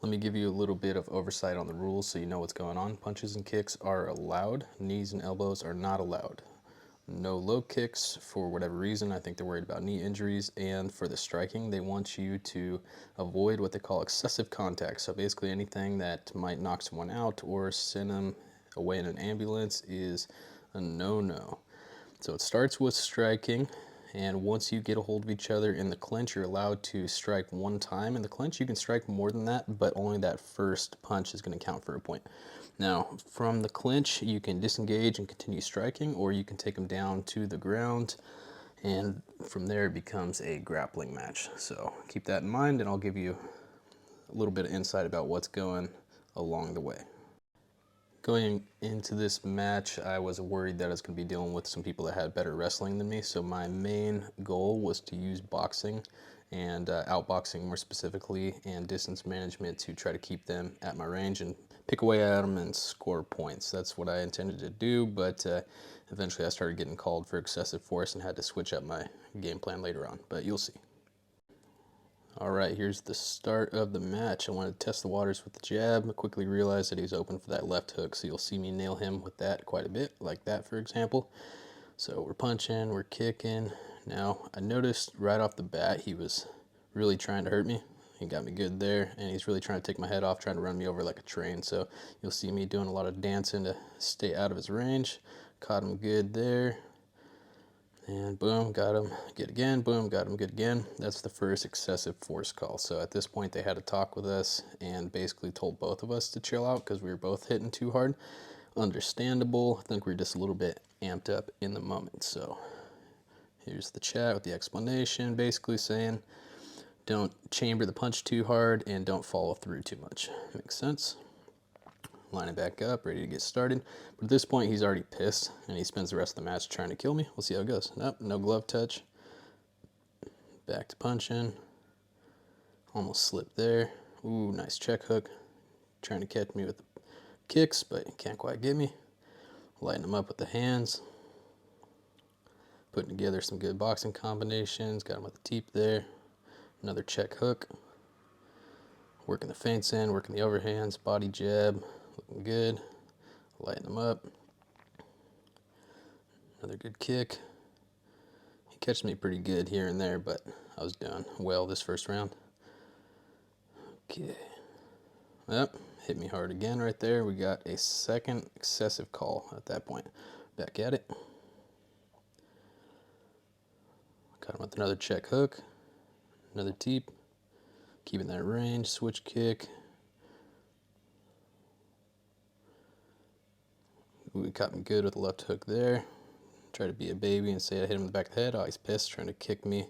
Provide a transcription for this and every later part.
Let me give you a little bit of oversight on the rules so you know what's going on. Punches and kicks are allowed. Knees and elbows are not allowed. No low kicks for whatever reason. I think they're worried about knee injuries. And for the striking, they want you to avoid what they call excessive contact. So basically anything that might knock someone out or send them away in an ambulance is a no-no. So it starts with striking, and once you get a hold of each other in the clinch, you're allowed to strike one time in the clinch. You can strike more than that, but only that first punch is going to count for a point. Now, from the clinch, you can disengage and continue striking, or you can take them down to the ground, and from there it becomes a grappling match. So keep that in mind, and I'll give you a little bit of insight about what's going along the way. Going into this match, I was worried that I was going to be dealing with some people that had better wrestling than me, so my main goal was to use boxing and outboxing more specifically, and distance management to try to keep them at my range and pick away at them and score points. That's what I intended to do, but eventually I started getting called for excessive force and had to switch up my game plan later on, but you'll see. All right, here's the start of the match. I wanted to test the waters with the jab. I quickly realized that he's open for that left hook, so you'll see me nail him with that quite a bit, like that, for example. So we're punching, we're kicking. Now, I noticed right off the bat he was really trying to hurt me. He got me good there, and he's really trying to take my head off, trying to run me over like a train. So you'll see me doing a lot of dancing to stay out of his range. Caught him good there. And boom, got him good again, boom, got him good again. That's the first excessive force call. So at this point they had a talk with us and basically told both of us to chill out because we were both hitting too hard. Understandable. I think we were just a little bit amped up in the moment. So here's the chat with the explanation, basically saying don't chamber the punch too hard and don't follow through too much. Makes sense? Lining back up, ready to get started. But at this point, he's already pissed, and he spends the rest of the match trying to kill me. We'll see how it goes. Nope, no glove touch. Back to punching. Almost slipped there. Ooh, nice check hook. Trying to catch me with the kicks, but he can't quite get me. Lighting him up with the hands. Putting together some good boxing combinations. Got him with the teep there. Another check hook. Working the feints in, working the overhands, body jab. Looking good. Lighten them up. Another good kick. He catches me pretty good here and there, but I was doing well this first round. Okay. Yep, hit me hard again right there. We got a second excessive call at that point. Back at it. Got him with another check hook. Another teep. Keeping that range. Switch kick. We caught me good with the left hook there. Try to be a baby and say I hit him in the back of the head. Oh, he's pissed, trying to kick me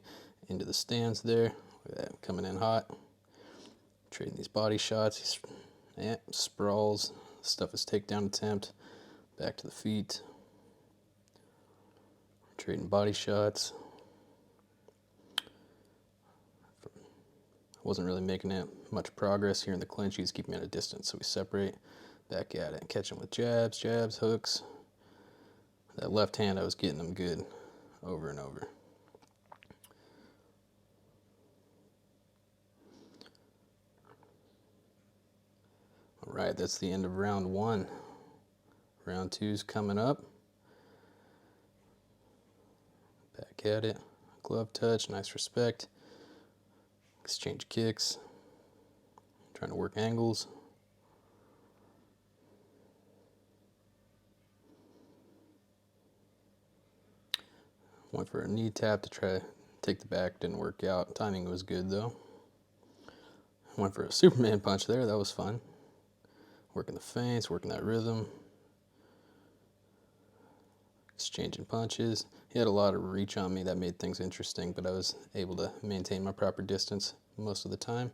into the stands there. Look at that, coming in hot. Trading these body shots. He's sprawls. Stuff his takedown attempt. Back to the feet. Trading body shots. Wasn't really making it much progress here in the clinch. He's keeping me at a distance, so we separate. Back at it. Catch him with jabs, jabs, hooks. That left hand, I was getting him good over and over. All right, that's the end of round one. Round two's coming up. Back at it. Glove touch, nice respect. Exchange kicks. Trying to work angles. Went for a knee tap to try to take the back, didn't work out. Timing was good though. Went for a Superman punch there, that was fun. Working the feints, working that rhythm. Exchanging punches. He had a lot of reach on me, that made things interesting, but I was able to maintain my proper distance most of the time.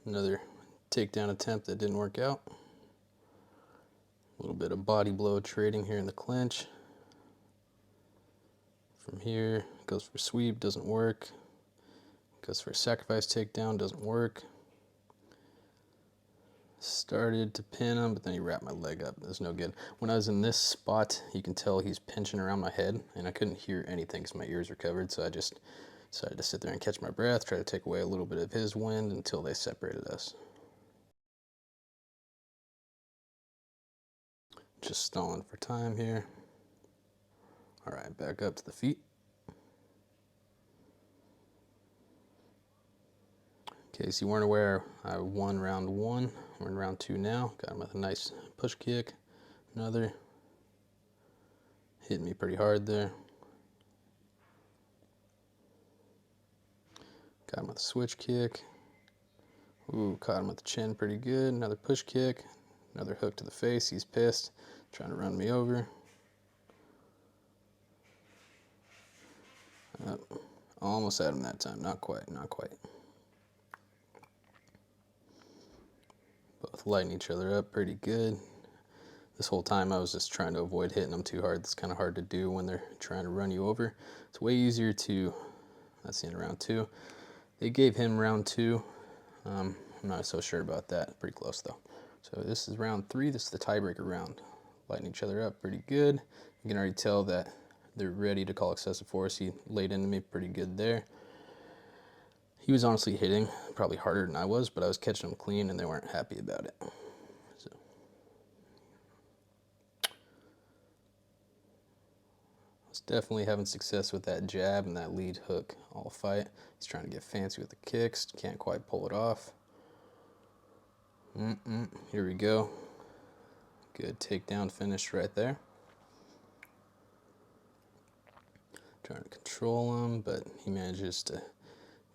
Another takedown attempt that didn't work out. A little bit of body blow trading here in the clinch. From here, goes for sweep, doesn't work. Goes for a sacrifice takedown, doesn't work. Started to pin him, but then he wrapped my leg up. That's no good. When I was in this spot, you can tell he's pinching around my head, and I couldn't hear anything because my ears are covered, so I just Decided to sit there and catch my breath, try to take away a little bit of his wind until they separated us. Just stalling for time here. All right, back up to the feet. In case you weren't aware, I won round 1. We're in round 2 now. Got him with a nice push kick. Another. Hit me pretty hard there. Got him with a switch kick. Ooh, caught him with the chin pretty good. Another push kick. Another hook to the face. He's pissed. Trying to run me over. Almost had him that time. Not quite, not quite. Both lighting each other up pretty good. This whole time I was just trying to avoid hitting them too hard. It's kind of hard to do when they're trying to run you over. It's way easier to, that's the end of round 2. They gave him round 2. I'm not so sure about that. Pretty close though. So this is round 3. This is the tiebreaker round. Lighting each other up pretty good. You can already tell that they're ready to call excessive force. He laid into me pretty good there. He was honestly hitting probably harder than I was, but I was catching them clean and they weren't happy about it. So I was definitely having success with that jab and that lead hook all fight. He's trying to get fancy with the kicks, can't quite pull it off. Here we go. Good takedown finish right there. Trying to control him, but he manages to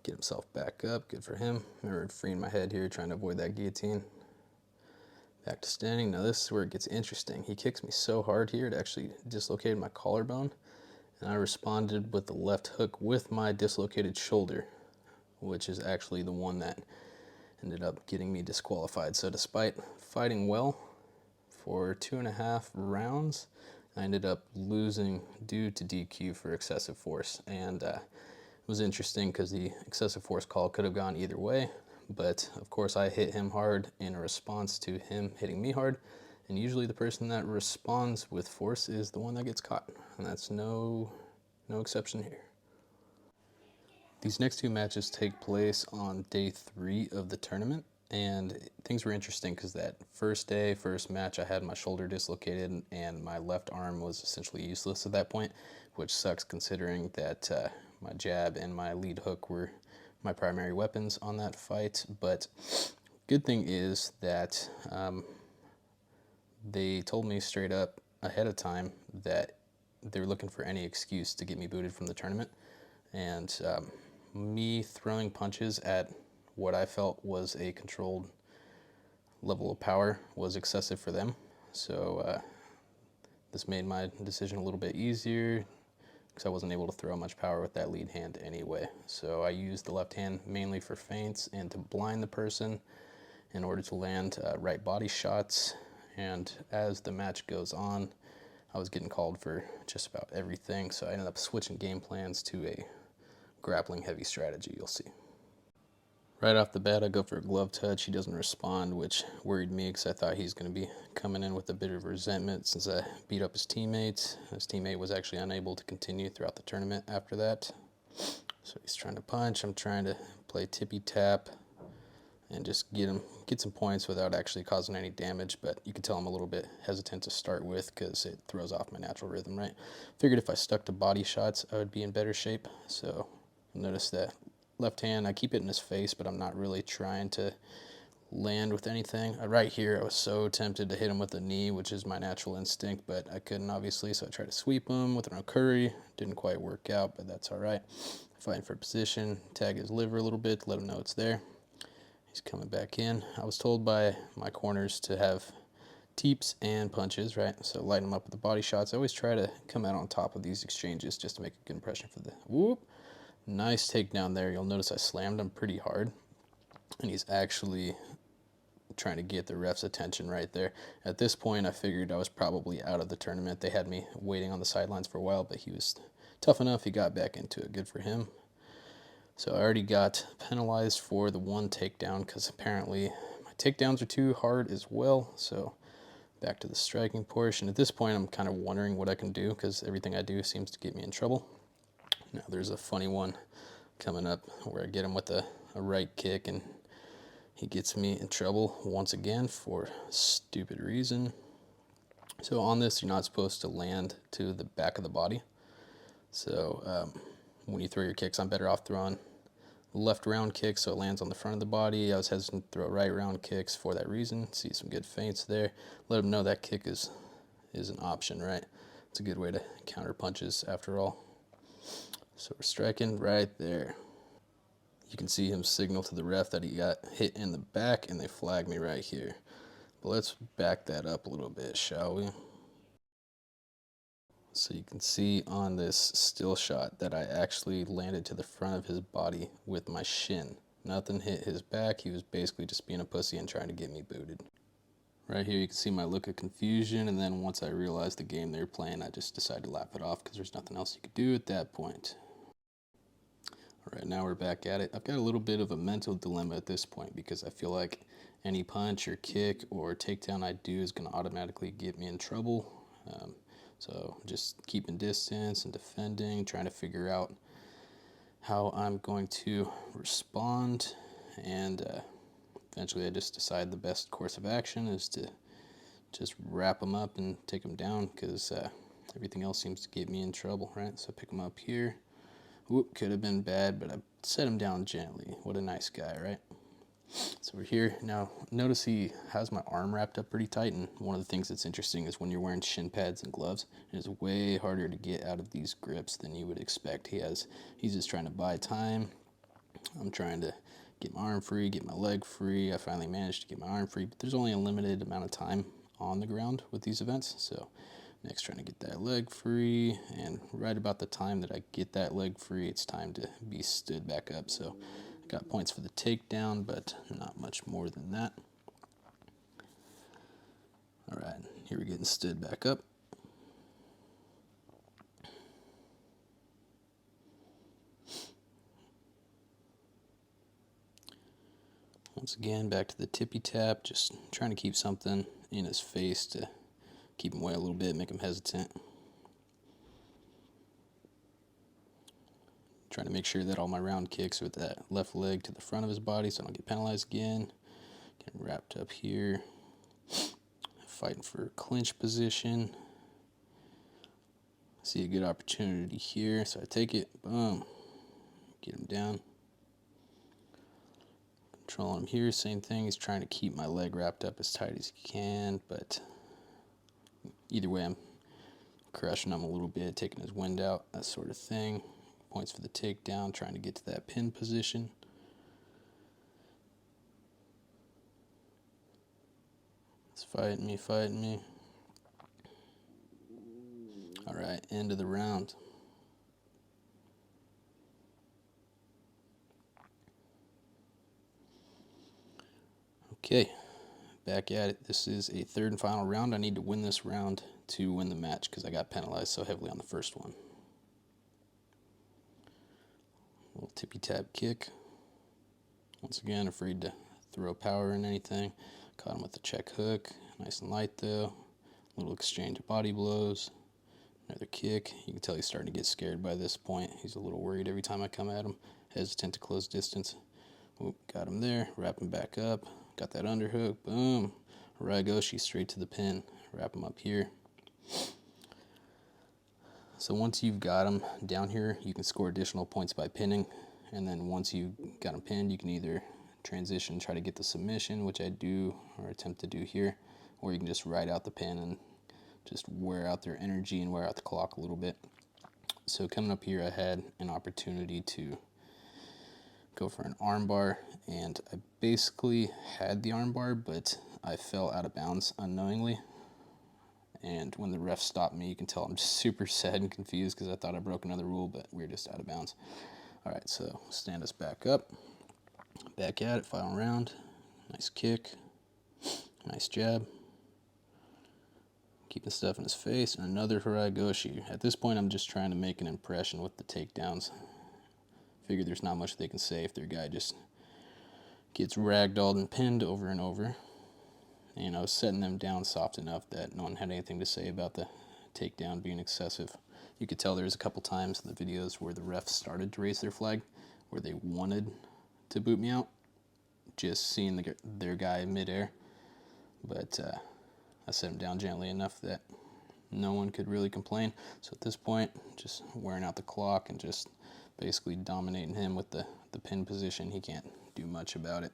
get himself back up. Good for him. Remember freeing my head here, trying to avoid that guillotine. Back to standing. Now this is where it gets interesting. He kicks me so hard here, it actually dislocated my collarbone. And I responded with the left hook with my dislocated shoulder, which is actually the one that ended up getting me disqualified. So despite fighting well for 2.5 rounds, I ended up losing due to DQ for excessive force. And it was interesting because the excessive force call could have gone either way. But of course I hit him hard in a response to him hitting me hard. And usually the person that responds with force is the one that gets caught. And that's no exception here. These next 2 matches take place on day 3 of the tournament, and things were interesting because that first match, I had my shoulder dislocated and my left arm was essentially useless at that point, which sucks considering that my jab and my lead hook were my primary weapons on that fight. But good thing is that they told me straight up ahead of time that they were looking for any excuse to get me booted from the tournament. And me throwing punches at what I felt was a controlled level of power was excessive for them. So this made my decision a little bit easier because I wasn't able to throw much power with that lead hand anyway. So I used the left hand mainly for feints and to blind the person in order to land right body shots. And as the match goes on, I was getting called for just about everything, so I ended up switching game plans to a grappling heavy strategy, you'll see. Right off the bat, I go for a glove touch. He doesn't respond, which worried me because I thought he's going to be coming in with a bit of resentment since I beat up his teammates. His teammate was actually unable to continue throughout the tournament after that. So he's trying to punch. I'm trying to play tippy tap and just get some points without actually causing any damage, but you can tell I'm a little bit hesitant to start with because it throws off my natural rhythm, right? Figured if I stuck to body shots, I would be in better shape. So notice that left hand, I keep it in his face, but I'm not really trying to land with anything. Right here, I was so tempted to hit him with a knee, which is my natural instinct, but I couldn't obviously, so I tried to sweep him with an okuri. Didn't quite work out, but that's all right. Fighting for position, tag his liver a little bit to let him know it's there. He's coming back in. I was told by my corners to have teeps and punches, right? So light him up with the body shots. I always try to come out on top of these exchanges just to make a good impression for the whoop. Nice takedown there. You'll notice I slammed him pretty hard, and he's actually trying to get the ref's attention right there. At this point, I figured I was probably out of the tournament. They had me waiting on the sidelines for a while, but he was tough enough. He got back into it. Good for him. So I already got penalized for the 1 takedown because apparently my takedowns are too hard as well. So back to the striking portion. At this point, I'm kind of wondering what I can do because everything I do seems to get me in trouble. Now there's a funny one. coming up where I get him with a right kick, and he gets me in trouble once again for stupid reason. So on this, you're not supposed to land to the back of the body. So when you throw your kicks, I'm better off throwing left round kicks so it lands on the front of the body. I was hesitant to throw right round kicks for that reason. See some good feints there. Let them know that kick is an option, right? It's a good way to counter punches after all. So we're striking right there. You can see him signal to the ref that he got hit in the back, and they flag me right here. But let's back that up a little bit, shall we? So you can see on this still shot that I actually landed to the front of his body with my shin. Nothing hit his back. He was basically just being a pussy and trying to get me booted. Right here you can see my look of confusion, and then once I realized the game they were playing, I just decided to laugh it off because there's nothing else you could do at that point. All right, now we're back at it. I've got a little bit of a mental dilemma at this point because I feel like any punch or kick or takedown I do is going to automatically get me in trouble. So just keeping distance and defending, trying to figure out how I'm going to respond, and eventually I just decide the best course of action is to just wrap them up and take them down because everything else seems to get me in trouble, right? So pick them up here. Whoop, could have been bad, but I set him down gently. What a nice guy, right? So we're here. Now, notice he has my arm wrapped up pretty tight, and one of the things that's interesting is when you're wearing shin pads and gloves, it is way harder to get out of these grips than you would expect. He's just trying to buy time. I'm trying to get my arm free, get my leg free. I finally managed to get my arm free, but there's only a limited amount of time on the ground with these events. So next, trying to get that leg free, and right about the time that I get that leg free, it's time to be stood back up. So I got points for the takedown, but not much more than that. All right, here we're getting stood back up. Once again, back to the tippy tap, just trying to keep something in his face to keep him away a little bit, make him hesitant. Trying to make sure that all my round kicks with that left leg to the front of his body so I don't get penalized again. Getting wrapped up here. Fighting for clinch position. See a good opportunity here, so I take it. Boom. Get him down. Controlling him here, same thing. He's trying to keep my leg wrapped up as tight as he can, but either way, I'm crushing him a little bit, taking his wind out, that sort of thing. Points for the takedown, trying to get to that pin position. It's fighting me, fighting me. All right, end of the round. Okay, back at it. This is a third and final round. I need to win this round to win the match because I got penalized so heavily on the first one. Little tippy tap kick. Once again, afraid to throw power in anything. Caught him with the check hook. Nice and light though. Little exchange of body blows. Another kick. You can tell he's starting to get scared by this point. He's a little worried every time I come at him. Hesitant to close distance. Oop, got him there. Wrap him back up. Got that underhook. Boom. Raigoshi straight to the pin. Wrap him up here. So once you've got him down here, you can score additional points by pinning. And then once you got him pinned, you can either transition, try to get the submission, which I do or attempt to do here, or you can just ride out the pin and just wear out their energy and wear out the clock a little bit. So coming up here, I had an opportunity to go for an armbar, and I basically had the armbar, but I fell out of bounds unknowingly. And when the ref stopped me, you can tell I'm just super sad and confused because I thought I broke another rule, but we were just out of bounds. All right, so stand us back up. Back at it, final round. Nice kick. Nice jab. Keeping stuff in his face. And another Haragoshi. At this point, I'm just trying to make an impression with the takedowns. Figure there's not much they can say if their guy just gets ragdolled and pinned over and over. And I was setting them down soft enough that no one had anything to say about the takedown being excessive. You could tell there was a couple times in the videos where the refs started to raise their flag. where they wanted to boot me out, just seeing their guy midair. But I set him down gently enough that no one could really complain. So at this point, just wearing out the clock and just basically dominating him with the pin position. He can't do much about it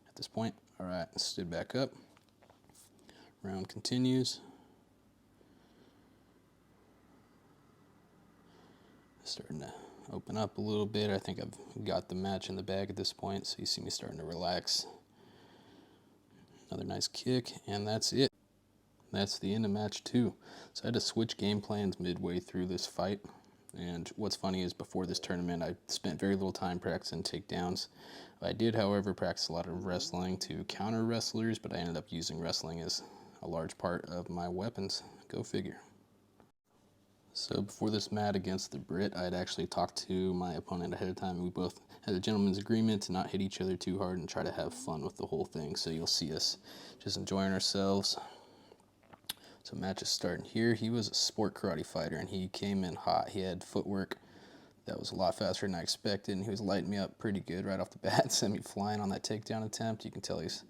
at this point. All right, stood back up. Round continues. Starting to open up a little bit. I think I've got the match in the bag at this point, so you see me starting to relax. Another nice kick, and that's it. That's the end of match 2. So I had to switch game plans midway through this fight. And what's funny is before this tournament, I spent very little time practicing takedowns. I did, however, practice a lot of wrestling to counter wrestlers, but I ended up using wrestling as a large part of my weapons. Go figure. So before this mat against the Brit, I had actually talked to my opponent ahead of time, and we both had a gentleman's agreement to not hit each other too hard and try to have fun with the whole thing. So you'll see us just enjoying ourselves. So match is starting here. He was a sport karate fighter, and he came in hot. He had footwork that was a lot faster than I expected, and he was lighting me up pretty good right off the bat, sent me flying on that takedown attempt. You can tell he's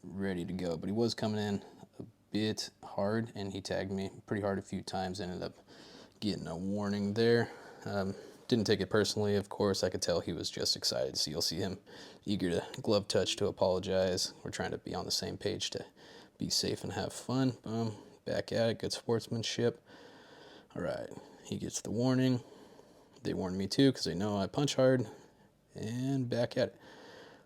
ready to go, but he was coming in a bit hard, and he tagged me pretty hard a few times. Ended up getting a warning there. Didn't take it personally, of course. I could tell he was just excited. So you'll see him eager to glove touch to apologize. We're trying to be on the same page to be safe and have fun. Boom, back at it. Good sportsmanship. All right, he gets the warning. They warned me too because they know I punch hard. And back at it.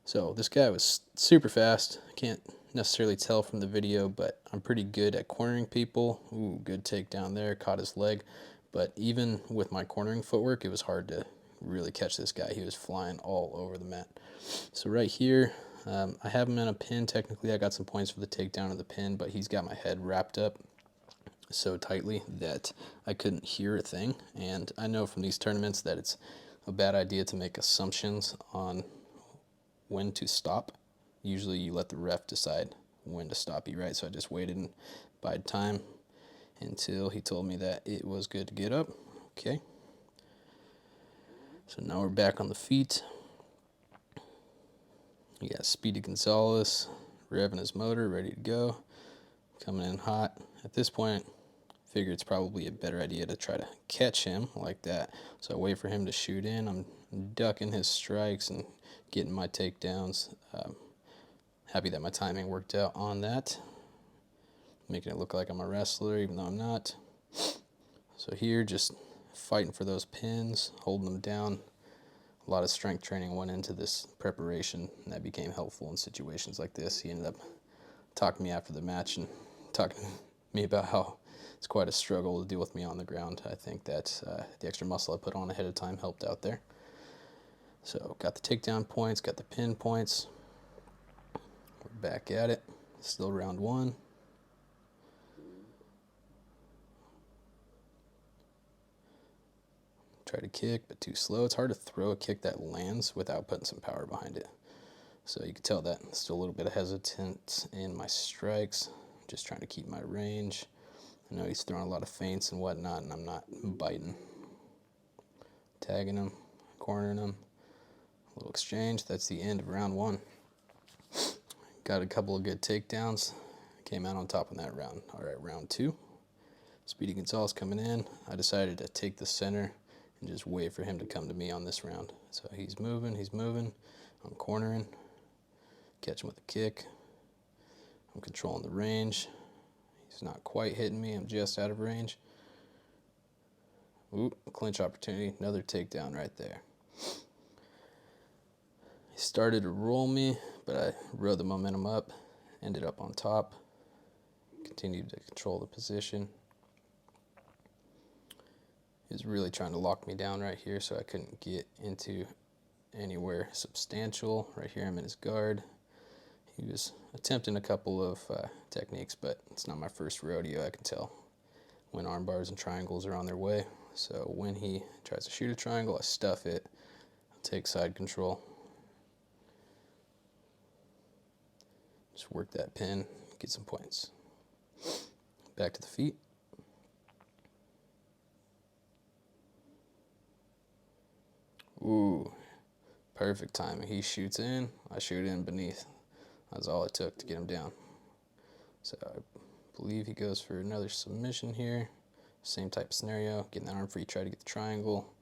So this guy was super fast. Can't necessarily tell from the video, but I'm pretty good at cornering people. Ooh, good takedown there. Caught his leg. But even with my cornering footwork, it was hard to really catch this guy. He was flying all over the mat. So right here, I have him in a pin. Technically, I got some points for the takedown of the pin, but he's got my head wrapped up so tightly that I couldn't hear a thing. And I know from these tournaments that it's a bad idea to make assumptions on when to stop. Usually you let the ref decide when to stop you, right? So I just waited and bide time until he told me that it was good to get up. Okay. So now we're back on the feet. We got Speedy Gonzalez revving his motor, ready to go. Coming in hot. At this point, figure it's probably a better idea to try to catch him like that. So I wait for him to shoot in. I'm ducking his strikes and getting my takedowns. Happy that my timing worked out on that. Making it look like I'm a wrestler, even though I'm not. So here, just fighting for those pins, holding them down. A lot of strength training went into this preparation, and that became helpful in situations like this. He ended up talking to me after the match and talking to me about how it's quite a struggle to deal with me on the ground. I think that the extra muscle I put on ahead of time helped out there. So got the takedown points, got the pin points. We're back at it. Still round 1. Try to kick, but too slow. It's hard to throw a kick that lands without putting some power behind it. So you can tell that I'm still a little bit hesitant in my strikes. Just trying to keep my range. I know he's throwing a lot of feints and whatnot, and I'm not biting. Tagging him, cornering him. A little exchange. That's the end of round 1. Got a couple of good takedowns. Came out on top in that round. All right, round 2. Speedy Gonzalez coming in. I decided to take the center and just wait for him to come to me on this round. So he's moving. I'm cornering. Catch him with a kick. I'm controlling the range. He's not quite hitting me. I'm just out of range. Oop, clinch opportunity. Another takedown right there. He started to roll me, but I rode the momentum up. Ended up on top. Continued to control the position. He was really trying to lock me down right here, so I couldn't get into anywhere substantial. Right here, I'm in his guard. He was attempting a couple of techniques, but it's not my first rodeo. I can tell when arm bars and triangles are on their way. So when he tries to shoot a triangle, I stuff it, take side control. Just work that pin, get some points. Back to the feet. Ooh, perfect timing. He shoots in, I shoot in beneath. That's all it took to get him down. So I believe he goes for another submission here. Same type of scenario, getting that arm free, try to get the triangle.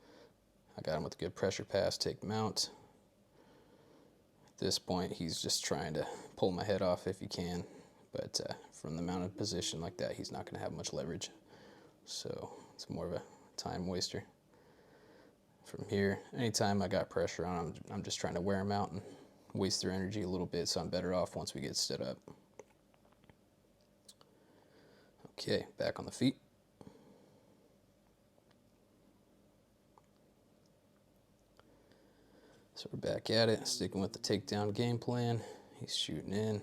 I got him with a good pressure pass, take mount. At this point, he's just trying to pull my head off if he can, but from the mounted position like that, he's not going to have much leverage. So it's more of a time waster. From here, anytime I got pressure on him, I'm just trying to wear him out and waste their energy a little bit, so I'm better off once we get stood up. Okay, back on the feet. So we're back at it, sticking with the takedown game plan. He's shooting in.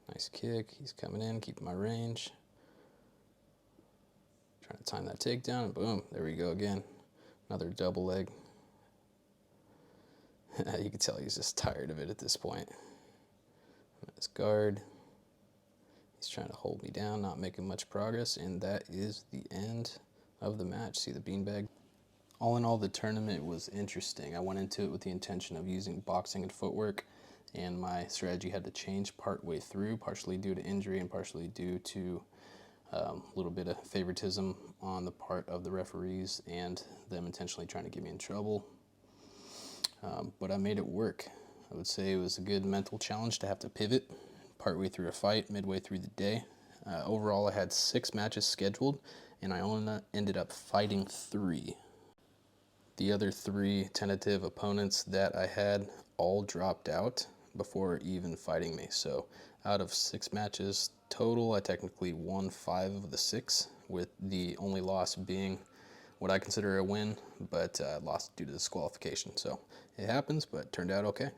Nice kick. He's coming in, keeping my range. Trying to time that takedown, and boom, there we go again. Another double leg. You can tell he's just tired of it at this point. His guard. He's trying to hold me down, not making much progress, and that is the end of the match. See the beanbag? All in all, the tournament was interesting. I went into it with the intention of using boxing and footwork, and my strategy had to change partway through, partially due to injury and partially due to a little bit of favoritism on the part of the referees and them intentionally trying to get me in trouble. But I made it work. I would say it was a good mental challenge to have to pivot partway through a fight, midway through the day. Overall, I had 6 matches scheduled, and I only ended up fighting 3. The other 3 tentative opponents that I had all dropped out before even fighting me. So out of 6 matches total, I technically won 5 of the 6, with the only loss being what I consider a win, but lost due to disqualification. So it happens, but turned out okay.